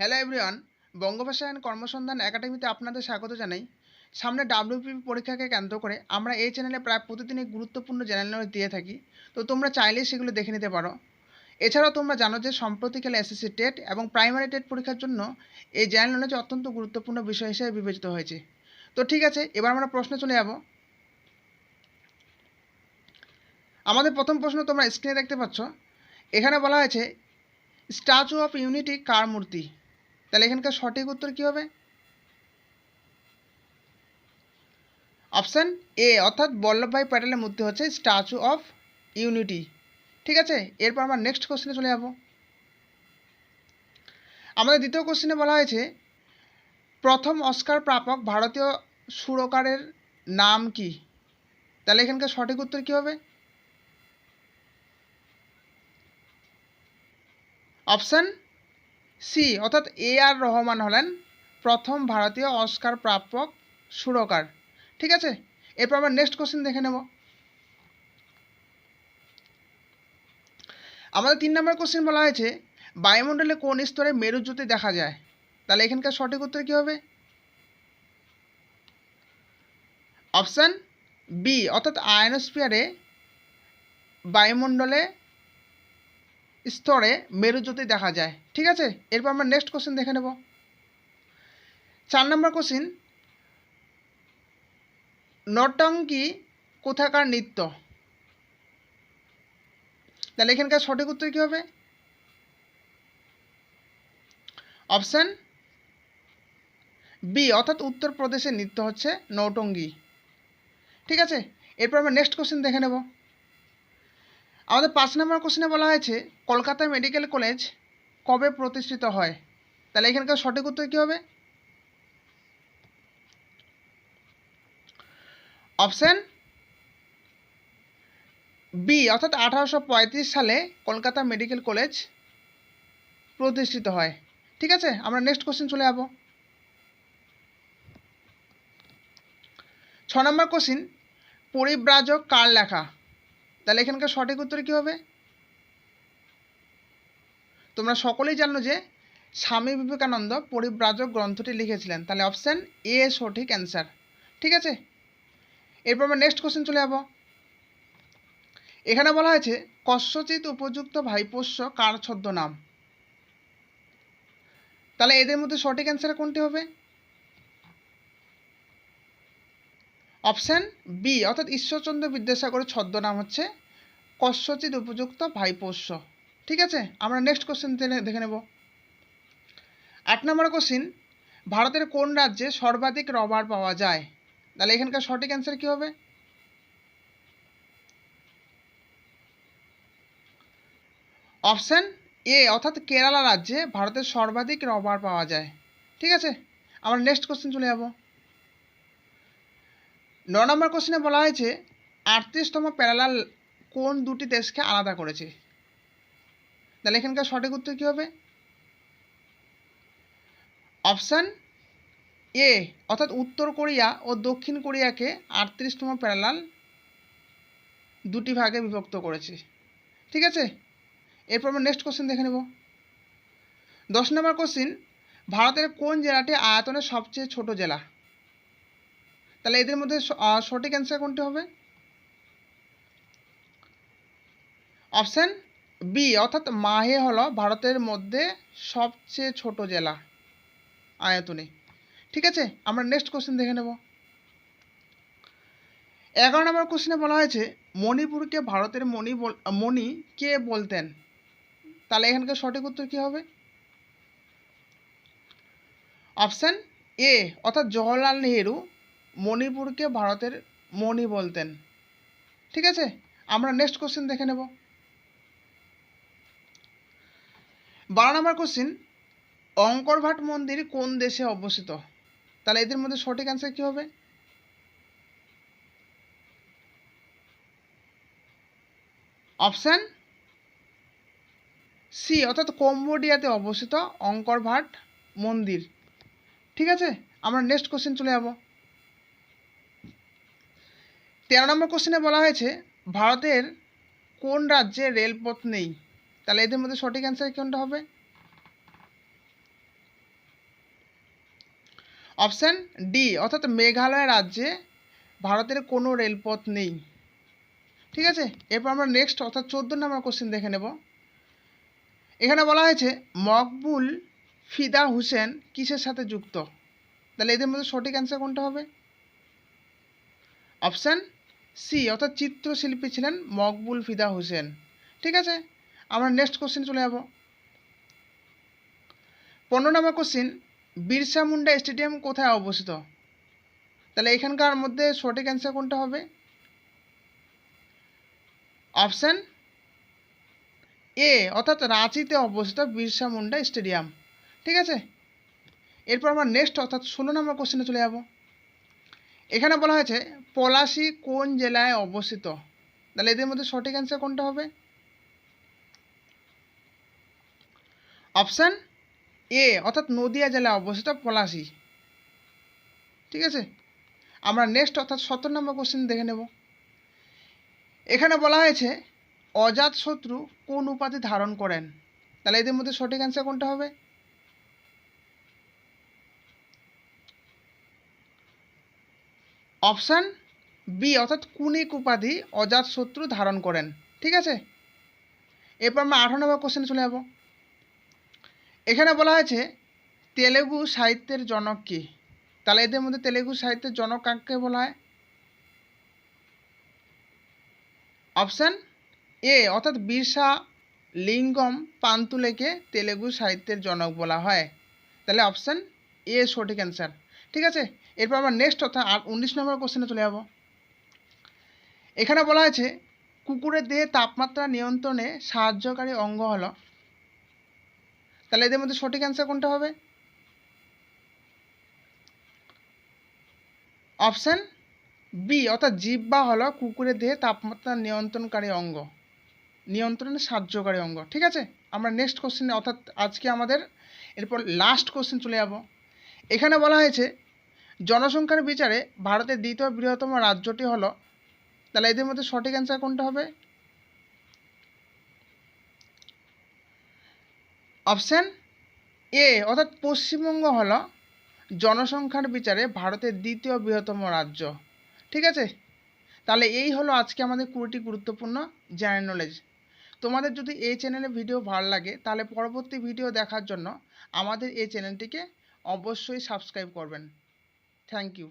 Hello everyone, Bangabhasha and কর্মসন্ধান একাডেমিতে আপনাদের স্বাগত জানাই। সামনে ডাব্লিউপিপি পরীক্ষাকে কেন্দ্র করে আমরা এই চ্যানেলে প্রায় প্রতিদিনই গুরুত্বপূর্ণ জেনারেল নলেজ দিয়ে থাকি। তো তোমরা চাইলেই সেগুলো দেখে নিতে পারো। এছাড়াও তোমরা জানো যে সম্প্রতিকালে এসএসসি টেট এবং প্রাইমারি টেট পরীক্ষার জন্য এই জেনারেল নলেজ অত্যন্ত গুরুত্বপূর্ণ বিষয় হিসেবে বিবেচিত হয়েছে। তো ঠিক আছে, এবার আমরা প্রশ্নে চলে যাব। আমাদের প্রথম প্রশ্ন তোমরা স্ক্রিনে দেখতে পাচ্ছ। এখানে বলা হয়েছে স্ট্যাচু অফ ইউনিটি কার মূর্তি? তাহলে এখানকার সঠিক উত্তর কী হবে? অপশান এ অর্থাৎ বল্লভভাই প্যাটেলের মূর্তি হচ্ছে স্ট্যাচু অফ ইউনিটি। ঠিক আছে, এরপর আমরা নেক্সট কোশ্চেনে চলে যাব। আমাদের দ্বিতীয় কোশ্চেনে বলা হয়েছে প্রথম অস্কার প্রাপক ভারতীয় সুরকারের নাম কি? তাহলে এখানকার সঠিক উত্তর কী হবে? অপশান সি অর্থাৎ A.R. রহমান হলেন প্রথম ভারতীয় অস্কার প্রাপক সুরকার। ঠিক আছে, এরপর আমরা নেক্সট কোশ্চেন দেখে নেব। আমাদের 3 নম্বর কোশ্চেন বলা হয়েছে বায়ুমণ্ডলে কোন স্তরে মেরুজ্যোতি দেখা যায়? তাহলে এখানকার সঠিক উত্তর কী হবে? অপশান বি অর্থাৎ আয়নোস্ফিয়ারে বায়ুমণ্ডলে স্তরে মেরুজ্যোতি দেখা যায়। ঠিক আছে, এরপর আমরা নেক্সট কোশ্চেন দেখে নেব। 4 নম্বর কোশ্চেন নর্তঙ্কি কোথাকার নৃত্য? তাহলে এখানকার সঠিক উত্তর কী হবে? অপশান বি অর্থাৎ উত্তরপ্রদেশের নৃত্য হচ্ছে নৌটঙ্গি। ঠিক আছে, এরপর আমরা নেক্সট কোশ্চেন দেখে নেব। আমাদের 5 নম্বর কোশ্চেনে বলা হয়েছে কলকাতা মেডিকেল কলেজ কবে প্রতিষ্ঠিত হয়? তাহলে এখানকার সঠিক উত্তর কী হবে? অপশান বি অর্থাৎ 1835 সালে কলকাতা মেডিকেল কলেজ প্রতিষ্ঠিত হয়। ঠিক আছে, আমরা নেক্সট কোশ্চেন চলে যাব। 6 নম্বর কোশ্চেন পরিব্রাজক কার লেখা? তাহলে এখানকার সঠিক উত্তর কী হবে? তোমরা সকলেই জানো যে স্বামী বিবেকানন্দ পরিব্রাজক গ্রন্থটি লিখেছিলেন। তাহলে অপশান এ সঠিক অ্যান্সার। ঠিক আছে, এরপর আমরা নেক্সট কোশ্চেন চলে যাব। এখানে বলা হয়েছে কস্যচিৎ উপযুক্ত ভাইপোষ্য কার ছদ্মনাম? তাহলে এদের মধ্যে সঠিক অ্যান্সার কোনটি হবে? অপশান বি অর্থাৎ ঈশ্বরচন্দ্র বিদ্যাসাগরের ছদ্মনাম হচ্ছে কস্যচিৎ উপযুক্ত ভাইপোষ্য। ঠিক আছে, আমরা নেক্সট কোশ্চেন দেখে নেব। 8 নম্বর কোশ্চেন ভারতের কোন রাজ্যে সর্বাধিক রবার পাওয়া যায়? তাহলে এখানকার সঠিক অ্যান্সার কী হবে? অপশান এ অর্থাৎ কেরালা রাজ্যে ভারতের সর্বাধিক রবার পাওয়া যায়। ঠিক আছে, আমরা নেক্সট কোশ্চেন চলে যাব। 9 নম্বর কোশ্চেনে বলা হয়েছে 38তম প্যারালাল কোন দুটি দেশকে আলাদা করেছে? তাহলে এখানকার সঠিক উত্তর কী হবে? অপশান এ অর্থাৎ উত্তর কোরিয়া ও দক্ষিণ কোরিয়াকে 38তম প্যারালাল দুটি ভাগে বিভক্ত করেছে। ঠিক আছে, এরপর আমরা নেক্সট কোশ্চেন দেখে নেব। 10 নম্বর কোশ্চেন ভারতের কোন জেলাটি আয়তনে সবচেয়ে ছোট জেলা? তাহলে এদের মধ্যে সঠিক অ্যান্সার কোনটি হবে? অপশান বি অর্থাৎ মাহে হলো ভারতের মধ্যে সবচেয়ে ছোট জেলা আয়তনে। ঠিক আছে, আমরা নেক্সট কোশ্চেন দেখে নেব। 11 নম্বর কোশ্চেনে বলা হয়েছে মণিপুরকে ভারতের মণি কে বলতেন? তাহলে এখানকার সঠিক উত্তর কী হবে? অপশান এ অর্থাৎ জওহরলাল নেহেরু মণিপুরকে ভারতের মণি বলতেন। ঠিক আছে, আমরা নেক্সট কোশ্চেন দেখে নেব। 12 নম্বর কোশ্চেন অঙ্করভাট মন্দির কোন দেশে অবস্থিত? তাহলে এদের মধ্যে সঠিক অ্যান্সার কী হবে? অপশান সি অর্থাৎ কম্বোডিয়াতে অবস্থিত অঙ্করভাট মন্দির। ঠিক আছে, আমরা নেক্সট কোশ্চেন চলে যাব। 13 নম্বর কোশ্চেনে বলা হয়েছে ভারতের কোন রাজ্যে রেলপথ নেই? তাহলে এদের মধ্যে সঠিক অ্যান্সার কোনটা হবে? অপশান ডি অর্থাৎ মেঘালয় রাজ্যে ভারতের কোনো রেলপথ নেই। ঠিক আছে, এরপর আমরা নেক্সট অর্থাৎ 14 নম্বর কোশ্চেন দেখে নেব। এখানে বলা হয়েছে মকবুল ফিদা হুসেন কিসের সাথে যুক্ত? তাহলে এদের মধ্যে সঠিক অ্যান্সার কোনটা হবে? অপশান সি অর্থাৎ চিত্রশিল্পী ছিলেন মকবুল ফিদা হুসেন। ঠিক আছে, আমরা নেক্সট কোশ্চেন চলে যাব। 15 নম্বর কোশ্চেন, বিরসা মুন্ডা স্টেডিয়াম কোথায় অবস্থিত? তাহলে এখানকার মধ্যে সঠিক অ্যান্সার কোনটা হবে? অপশান এ অর্থাৎ রাঁচিতে অবস্থিত বিরসা মুন্ডা স্টেডিয়াম। ঠিক আছে, এরপর আমরা নেক্সট অর্থাৎ 16 নম্বর কোশ্চেনে চলে যাব। এখানে বলা হয়েছে পলাশী কোন জেলায় অবস্থিত? তাহলে এদের মধ্যে সঠিক অ্যান্সার কোনটা হবে? অপশান এ অর্থাৎ নদিয়া জেলায় অবস্থিত পলাশী। ঠিক আছে, আমরা নেক্সট অর্থাৎ 17 নম্বর কোশ্চেন দেখে নেব। এখানে বলা হয়েছে অজাতশত্রু কোন উপাধি ধারণ করেন? তাহলে এদের মধ্যে সঠিক অ্যান্সার কোনটা হবে? অপশান বি অর্থাৎ কুনিক উপাধি অজাতশত্রু ধারণ করেন। ঠিক আছে, এরপর আমরা 18 নম্বর কোশ্চেনে চলে যাব। এখানে বলা হয়েছে তেলেগু সাহিত্যের জনক কি? তাহলে এদের মধ্যে তেলেগু সাহিত্যের জনক কাকে বলা হয়? অপশান এ অর্থাৎ বিরসা লিঙ্গম পান্তুলেকে তেলেগু সাহিত্যের জনক বলা হয়। তাহলে অপশান এ সঠিক অ্যান্সার। ঠিক আছে, এরপর আমরা নেক্সট অর্থাৎ 19 নম্বর কোশ্চেনে চলে যাব। এখানে বলা হয়েছে কুকুরের দেহে তাপমাত্রা নিয়ন্ত্রণে সাহায্যকারী অঙ্গ হলো। তাহলে এদের মধ্যে সঠিক অ্যান্সার কোনটা হবে? অপশান বি অর্থাৎ জিহ্বা হলো কুকুরের দেহে তাপমাত্রা নিয়ন্ত্রণকারী অঙ্গ, নিয়ন্ত্রণে সাহায্যকারী অঙ্গ। ঠিক আছে, আমরা নেক্সট কোশ্চেনে অর্থাৎ আজকে আমাদের এরপর লাস্ট কোশ্চেন চলে যাব। এখানে বলা হয়েছে জনসংখ্যার বিচারে ভারতের দ্বিতীয় বৃহত্তম রাজ্যটি হলো। তাহলে এদের মধ্যে সঠিক অ্যান্সার কোনটা হবে? অপশান এ অর্থাৎ পশ্চিমবঙ্গ হলো জনসংখ্যার বিচারে ভারতের দ্বিতীয় বৃহত্তম রাজ্য। ঠিক আছে, তাহলে এই হলো আজকে আমাদের 20টি গুরুত্বপূর্ণ জেনারেল নলেজ। তোমাদের যদি এই চ্যানেলে ভিডিও ভালো লাগে তাহলে পরবর্তী ভিডিও দেখার জন্য আমাদের এই চ্যানেলটিকে অবশ্যই সাবস্ক্রাইব করবেন। Thank you.